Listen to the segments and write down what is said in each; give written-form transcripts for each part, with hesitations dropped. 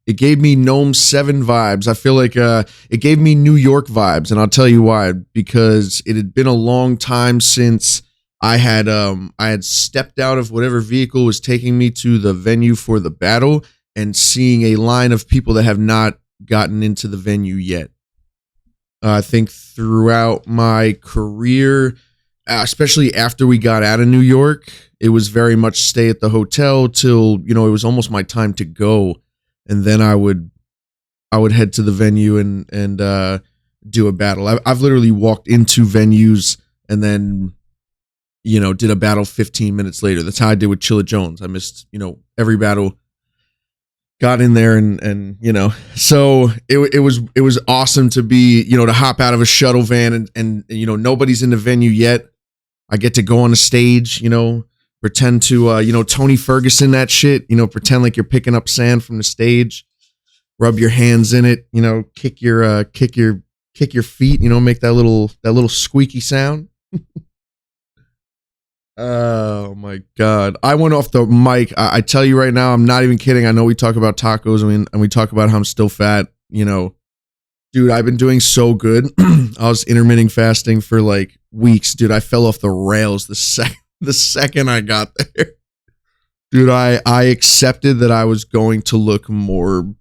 It gave me Gnome 7 vibes. I feel like it gave me New York vibes, and I'll tell you why. Because it had been a long time since I had stepped out of whatever vehicle was taking me to the venue for the battle and seeing a line of people that have not gotten into the venue yet. I think throughout my career, especially after we got out of New York, it was very much stay at the hotel till, it was almost my time to go. And then I would head to the venue and do a battle. I've literally walked into venues and then, did a battle 15 minutes later. That's how I did with Chilla Jones. I missed, every battle, got in there and so it was awesome to be, to hop out of a shuttle van and nobody's in the venue yet. I get to go on the stage, pretend to, Tony Ferguson, that shit, pretend like you're picking up sand from the stage, rub your hands in it, kick your feet, make that little squeaky sound. Oh my God. I went off the mic. I tell you right now, I'm not even kidding. I know we talk about tacos and we talk about how I'm still fat, dude, I've been doing so good. I was intermittent fasting for like weeks, dude. I fell off the rails the second I got there. Dude, I accepted that I was going to look more,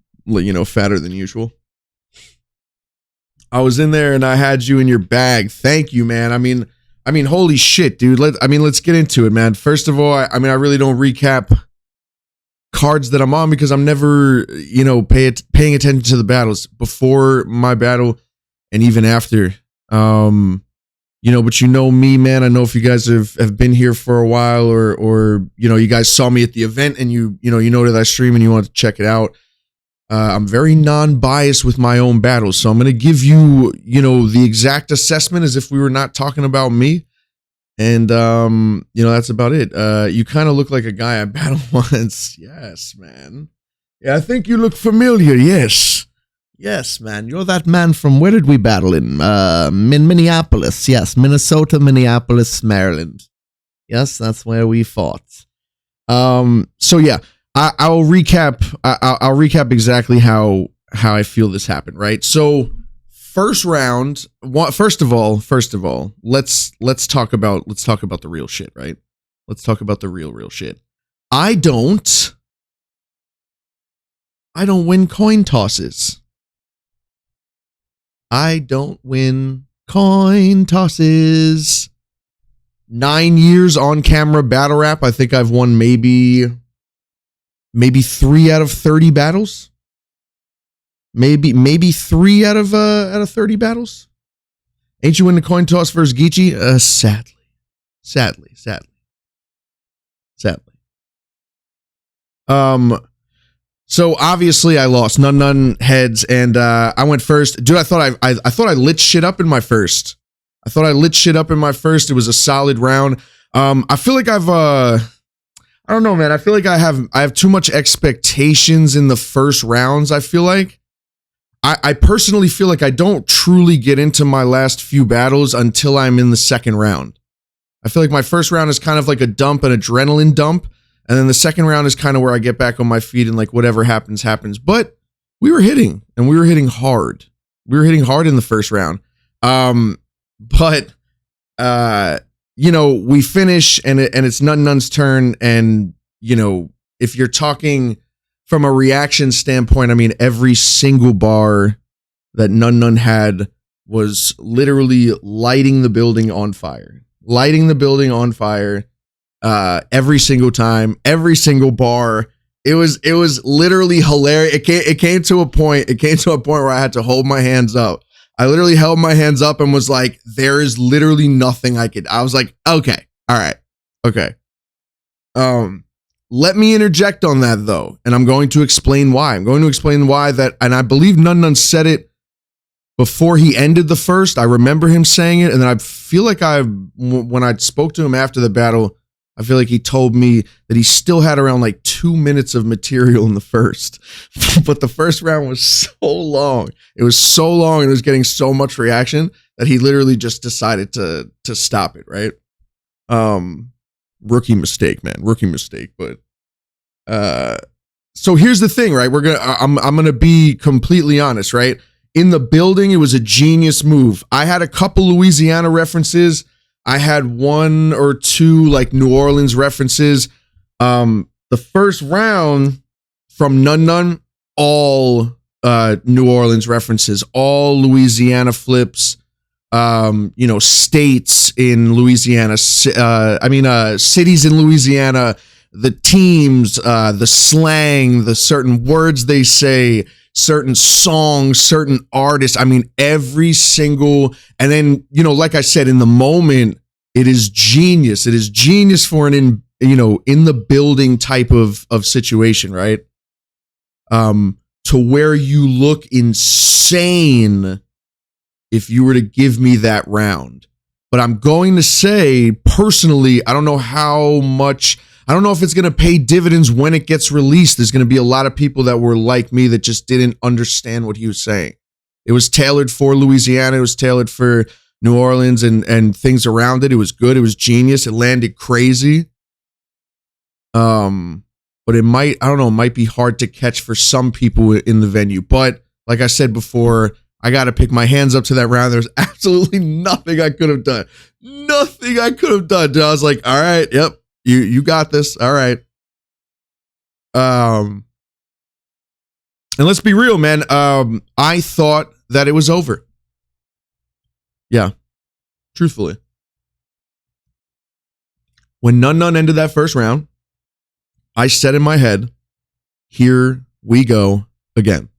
fatter than usual. I was in there and I had you in your bag. Thank you, man. I mean, holy shit, dude. Let's get into it, man. First of all, I really don't recap cards that I'm on because I'm never, paying attention to the battles before my battle and even after. But me, man. I know if you guys have been here for a while or you guys saw me at the event and you know that I stream and you want to check it out. I'm very non-biased with my own battles, so I'm going to give you, the exact assessment as if we were not talking about me. And, that's about it. You kind of look like a guy I battled once. Yes, man. Yeah, I think you look familiar. Yes. Yes, man. You're that man from, where did we battle in? Minneapolis. Yes, Minnesota, Minneapolis, Maryland. Yes, that's where we fought. So yeah. I'll recap. I'll recap exactly how I feel this happened. Right. So first round. First of all, let's talk about the real shit. Right. Let's talk about the real shit. I don't win coin tosses. I don't win coin tosses. 9 years on camera battle rap. I think I've won maybe 3 out of 30 battles. Maybe 3 out of 30 battles. Ain't you in the coin toss versus Geechee? Sadly. So obviously I lost. Nunn heads, and I went first. Dude, I thought I lit shit up in my first. It was a solid round. I feel like I don't know, man. I feel like I have too much expectations in the first rounds. I feel like I personally feel like I don't truly get into my last few battles until I'm in the second round. I feel like my first round is kind of like a dump, an adrenaline dump. And then the second round is kind of where I get back on my feet and like whatever happens. But we were hitting hard. We were hitting hard in the first round. We finish and it's Nunn's turn. And, if you're talking from a reaction standpoint, every single bar that Nunn had was literally lighting the building on fire. Every single time, every single bar. It was literally hilarious. It came to a point where I had to hold my hands up. I literally held my hands up and was like, there is literally nothing I was like, okay, all right, okay. Let me interject on that though. And I'm going to explain why. And I believe Nunn said it before he ended the first. I remember him saying it. And then I feel like when I spoke to him after the battle, I feel like he told me that he still had around like 2 minutes of material in the first, but the first round was so long. It was so long and it was getting so much reaction that he literally just decided to stop it. Right. Rookie mistake, man. But, So here's the thing, right? I'm gonna be completely honest, right? In the building, it was a genius move. I had a couple Louisiana references. I had one or two like New Orleans references. The first round from Nunn, all New Orleans references, all Louisiana flips. States in Louisiana. Cities in Louisiana. The teams, the slang, the certain words they say, certain songs, certain artists. I mean, every single, and then, like I said, in the moment, it is genius. It is genius for an in the building type of situation, right? To where you look insane if you were to give me that round. But I'm going to say, personally, I don't know if it's going to pay dividends when it gets released. There's going to be a lot of people that were like me that just didn't understand what he was saying. It was tailored for Louisiana. It was tailored for New Orleans and things around it. It was good. It was genius. It landed crazy. But it might be hard to catch for some people in the venue. But like I said before, I got to pick my hands up to that round. There's absolutely nothing I could have done. Nothing I could have done. I was like, all right, yep, you got this. All right. And let's be real, man. I thought that it was over. Yeah, truthfully. When Nunn ended that first round, I said in my head, here we go again.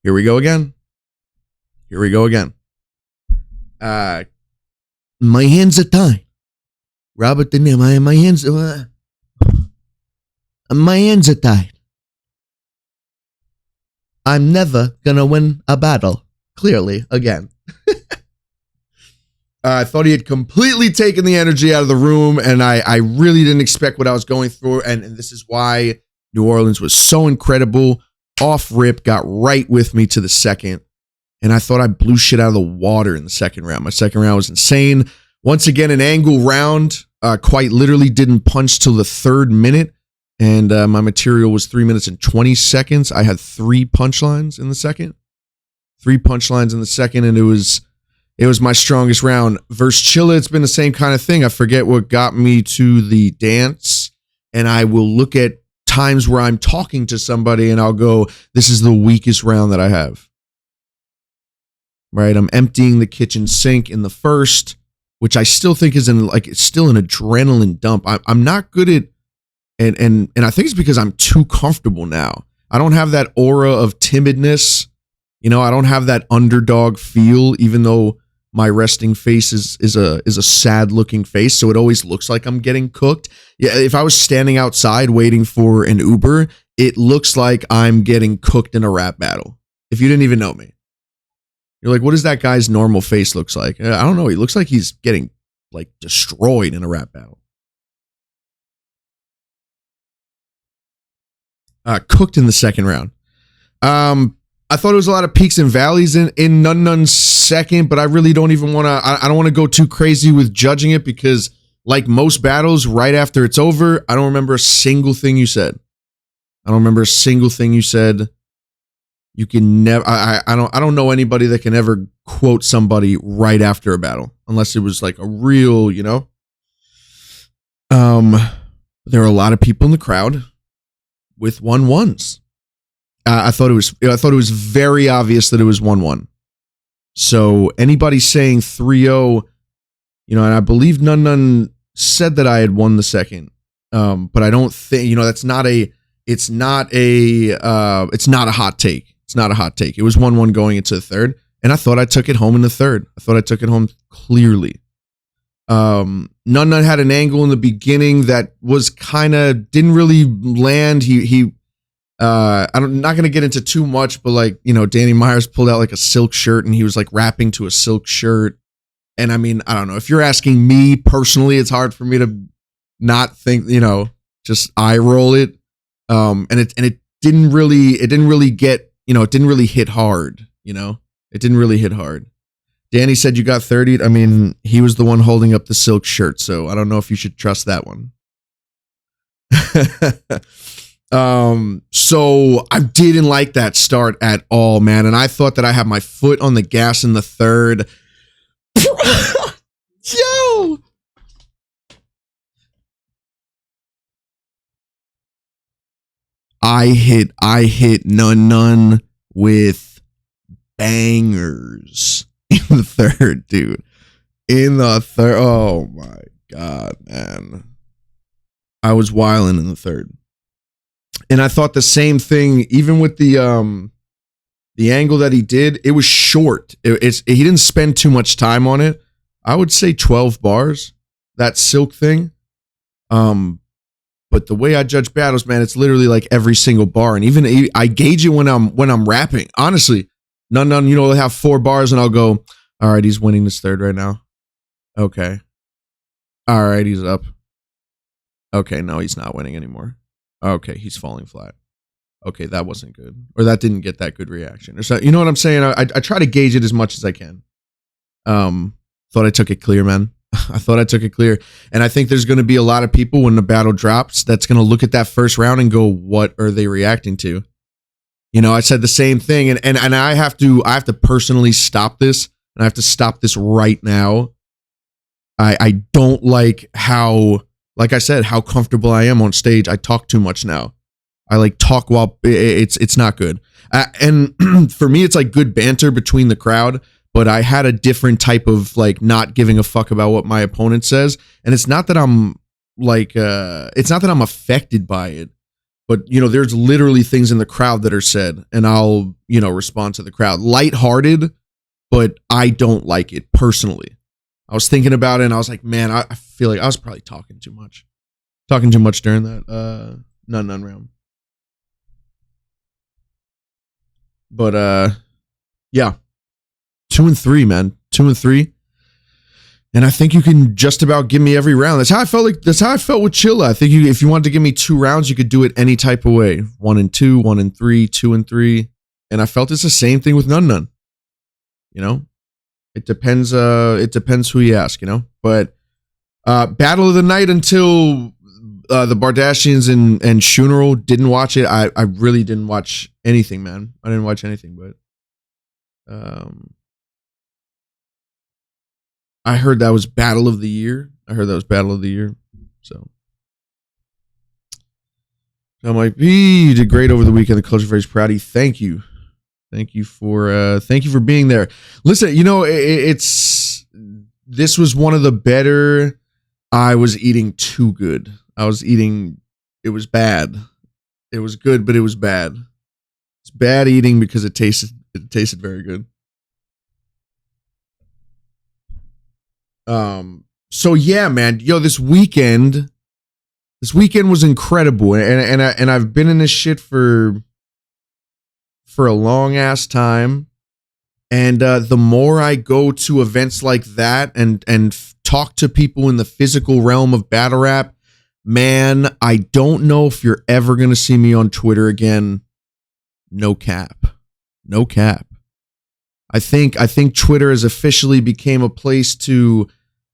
Here we go again. Here we go again. My hands are tied. Robert De Niro, my hands are tied. I'm never gonna win a battle. Clearly, again. I thought he had completely taken the energy out of the room, and I really didn't expect what I was going through, and this is why New Orleans was so incredible. Off rip, got right with me to the second. And I thought I blew shit out of the water in the second round. My second round was insane. Once again, an angle round. Quite literally didn't punch till the 3rd minute. And my material was 3 minutes and 20 seconds. I had 3 punchlines in the second. 3 punchlines in the second, and it was my strongest round. Versus Chilla, it's been the same kind of thing. I forget what got me to the dance. And I will look at times where I'm talking to somebody and I'll go, this is the weakest round that I have. Right, I'm emptying the kitchen sink in the first, which I still think is it's still an adrenaline dump. I'm not good at, and I think it's because I'm too comfortable now. I don't have that aura of timidness. I don't have that underdog feel, even though my resting face is a sad looking face, so it always looks like I'm getting cooked. Yeah, if I was standing outside waiting for an Uber, it looks like I'm getting cooked in a rap battle. If you didn't even know me. You're like, what does that guy's normal face looks like? I don't know. He looks like he's getting like destroyed in a rap battle. Cooked in the second round. I thought it was a lot of peaks and valleys in Nunn's second, but I really don't even want to. I don't want to go too crazy with judging it because, like most battles, right after it's over, I don't remember a single thing you said. I don't remember a single thing you said. You can never. I don't know anybody that can ever quote somebody right after a battle, unless it was like a real, There are a lot of people in the crowd with 1-1s. I thought it was very obvious that it was 1-1. So anybody saying 3-0, and I believe Nunn said that I had won the second. But I don't think, it's not a hot take. It's not a hot take. It was 1-1 going into the third, and I thought I took it home in the third. I thought I took it home clearly. Nunn had an angle in the beginning that was didn't really land. I'm not going to get into too much, but Danny Myers pulled out like a silk shirt and he was like rapping to a silk shirt. And I mean, I don't know, if you're asking me personally, it's hard for me to not think, just eye roll it. And it didn't really get, it didn't really hit hard, it didn't really hit hard. Danny said you got 30. I mean, he was the one holding up the silk shirt, so I don't know if you should trust that one. So I didn't like that start at all, man. And I thought that I had my foot on the gas in the third. Yo! I hit Nunn with bangers in the third, dude. In the third. Oh my God, man. I was wilding in the third. And I thought the same thing, even with the angle that he did, it was short. He didn't spend too much time on it. I would say 12 bars, that silk thing. But the way I judge battles, man, it's literally like every single bar. And even I gauge it when I'm rapping. Honestly, none, you know, they'll have 4 bars and I'll go, all right, he's winning this third right now. Okay. All right, he's up. Okay, no, he's not winning anymore. Okay, he's falling flat. Okay, that wasn't good. Or that didn't get that good reaction. Or so, you know what I'm saying? I try to gauge it as much as I can. Thought I took it clear, man. I thought I took it clear. And I think there's going to be a lot of people when the battle drops that's going to look at that first round and go, what are they reacting to? You know, I said the same thing. And I have to personally stop this. And I have to stop this right now. I don't like how, like I said, how comfortable I am on stage. I talk too much now. I like talk while it's not good. And for me, it's like good banter between the crowd. But I had a different type of like not giving a fuck about what my opponent says. And it's not that I'm like, it's not that I'm affected by it. But, you know, there's literally things in the crowd that are said. And I'll, you know, respond to the crowd. Lighthearted, but I don't like it personally. I was thinking about it and I was like, man, I feel like I was probably talking too much. Talking too much during that Nunn round. But yeah. 2 and 3, man. 2 and 3. And I think you can just about give me every round. That's how I felt with Chilla. I think if you wanted to give me 2 rounds, you could do it any type of way. 1 and 2, 1 and 3, 2 and 3. And I felt it's the same thing with Nunn. You know? It depends who you ask, you know? But battle of the night until the Bardashians and Shuneral, didn't watch it. I really didn't watch anything, man. I didn't watch anything, but I heard that was battle of the year. So I'm like, you did great over the weekend. The culture very proud of you. Thank you. Thank you for being there. Listen, you know, this was one of the better. I was eating too good. It was bad. It was good, but it was bad. It's bad eating because it tasted very good. So yeah, man, yo, this weekend was incredible. And I've been in this shit for a long ass time. And the more I go to events like that and talk to people in the physical realm of battle rap, man, I don't know if you're ever going to see me on Twitter again. No cap. I think Twitter has officially became a place to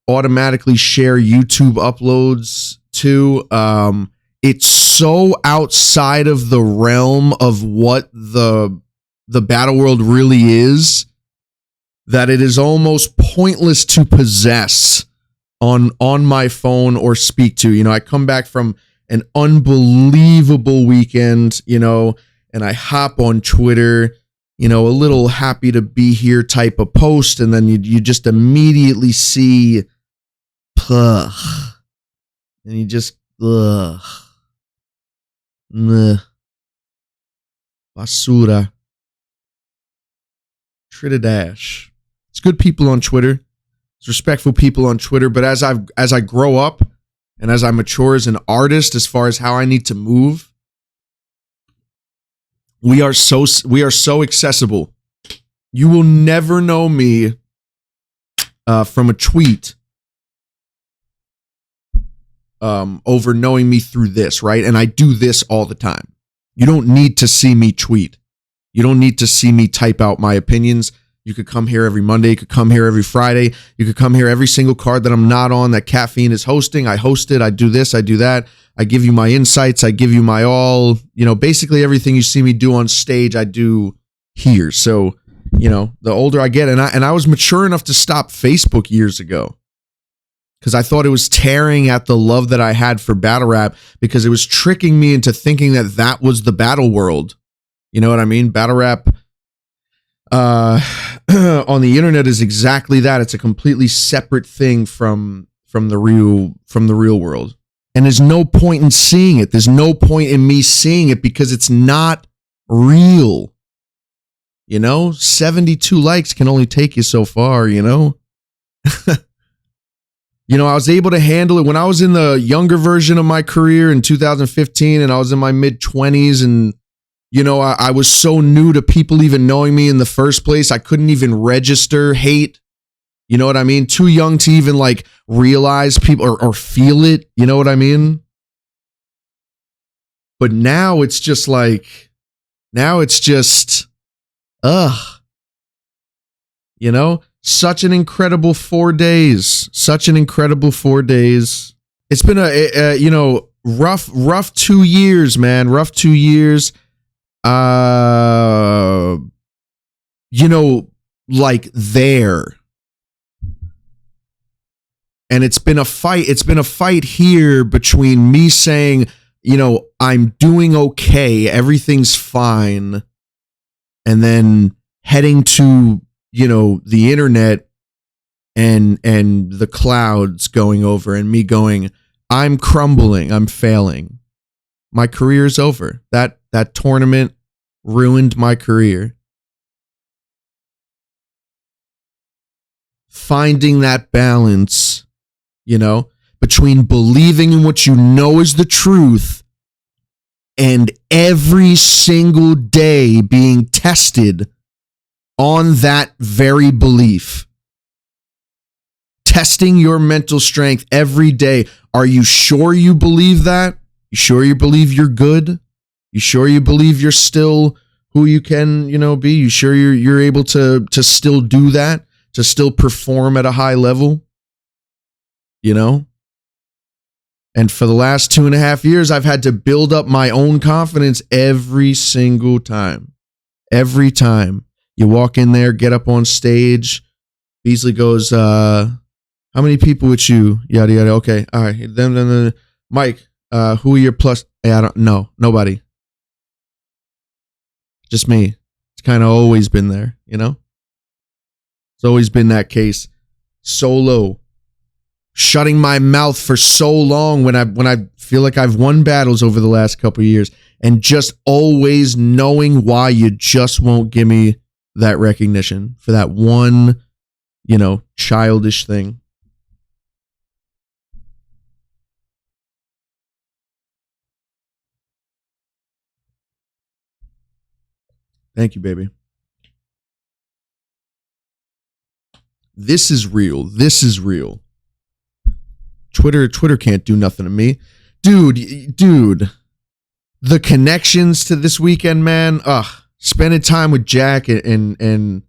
automatically share YouTube uploads to. It's so outside of the realm of what the battle world really is that it is almost pointless to possess on my phone or speak to. You know, I come back from an unbelievable weekend, you know, and I hop on Twitter, you know, a little happy to be here type of post, and then you just immediately see puh, and you just ugh. Meh. Basura. Trinidash. It's good people on Twitter. It's respectful people on Twitter. But as I grow up and as I mature as an artist, as far as how I need to move, we are so accessible. You will never know me from a tweet over knowing me through this, right? And I do this all the time. You don't need to see me tweet. You don't need to see me type out my opinions. You could come here every Monday. You could come here every Friday. You could come here every single card that I'm not on that Caffeine is hosting. I host it. I do this. I do that. I give you my insights. I give you my all. Basically everything you see me do on stage, I do here. So, the older I get, and I was mature enough to stop Facebook years ago because I thought it was tearing at the love that I had for battle rap because it was tricking me into thinking that was the battle world. You know what I mean? Battle rap on the internet is exactly that. It's a completely separate thing from the real world. And there's no point in seeing it. There's no point in me seeing it because it's not real. 72 likes can only take you so far, I was able to handle it when I was in the younger version of my career in 2015 and I was in my mid 20s and I was so new to people even knowing me in the first place. I couldn't even register hate. You know what I mean? Too young to even realize people or feel it. You know what I mean? But now it's just such an incredible 4 days. Such an incredible 4 days. It's been a rough 2 years, man. Rough 2 years. There. And it's been a fight. It's been a fight here between me saying, I'm doing okay. Everything's fine. And then heading to, the internet and the clouds going over and me going, I'm crumbling. I'm failing. My career's over. That tournament ruined my career. Finding that balance, between believing in what you know is the truth and every single day being tested on that very belief. Testing your mental strength every day. Are you sure you believe that? You sure you believe you're good? You sure you believe you're still who you can, be? You sure you're able to still do that? To still perform at a high level? And for the last 2.5 years, I've had to build up my own confidence every single time. Every time you walk in there, get up on stage, Beasley goes, how many people with you? Yada, yada. Okay. All right. Then, Mike, who are your plus? Hey, I don't know. Nobody. Just me. It's kind of always been there, It's always been that case. Solo. Shutting my mouth for so long when I feel like I've won battles over the last couple of years and just always knowing why you just won't give me that recognition for that one, childish thing. Thank you, baby. This is real. This is real. Twitter can't do nothing to me. Dude. The connections to this weekend, man. Spending time with Jack and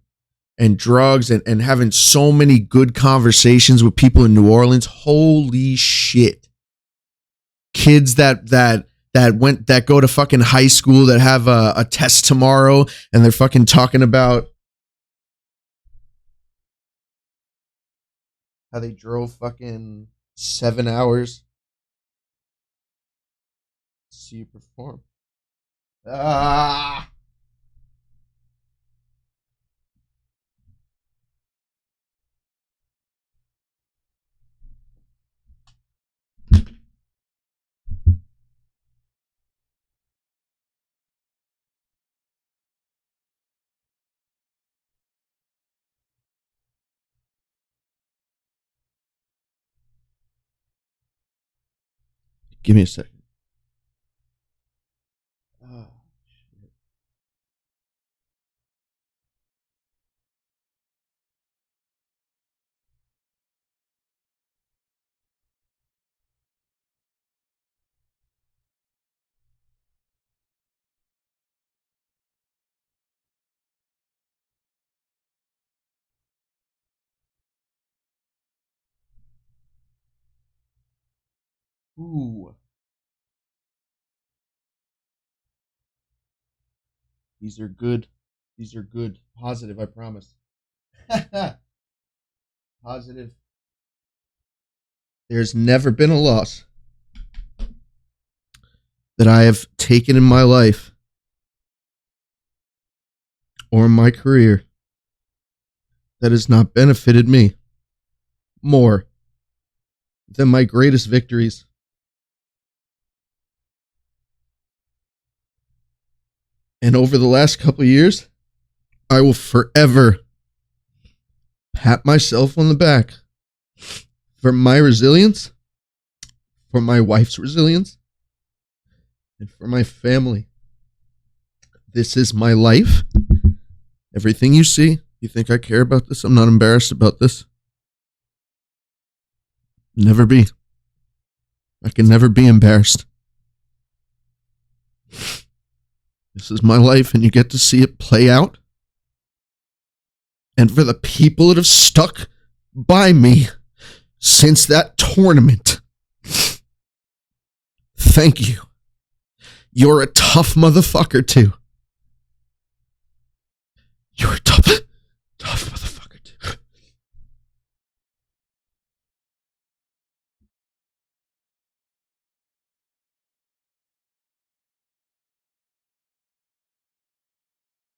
drugs and having so many good conversations with people in New Orleans. Holy shit. Kids that go to fucking high school that have a test tomorrow and they're fucking talking about how they drove fucking 7 hours to see you perform. Give me a second. Ooh. These are good. These are good. Positive, I promise. Positive. There's never been a loss that I have taken in my life or in my career that has not benefited me more than my greatest victories. And over the last couple of years, I will forever pat myself on the back for my resilience, for my wife's resilience, and for my family. This is my life. Everything you see, you think I care about this? I'm not embarrassed about this. Never be. I can never be embarrassed. This is my life, and you get to see it play out. And for the people that have stuck by me since that tournament, thank you. You're a tough motherfucker, too.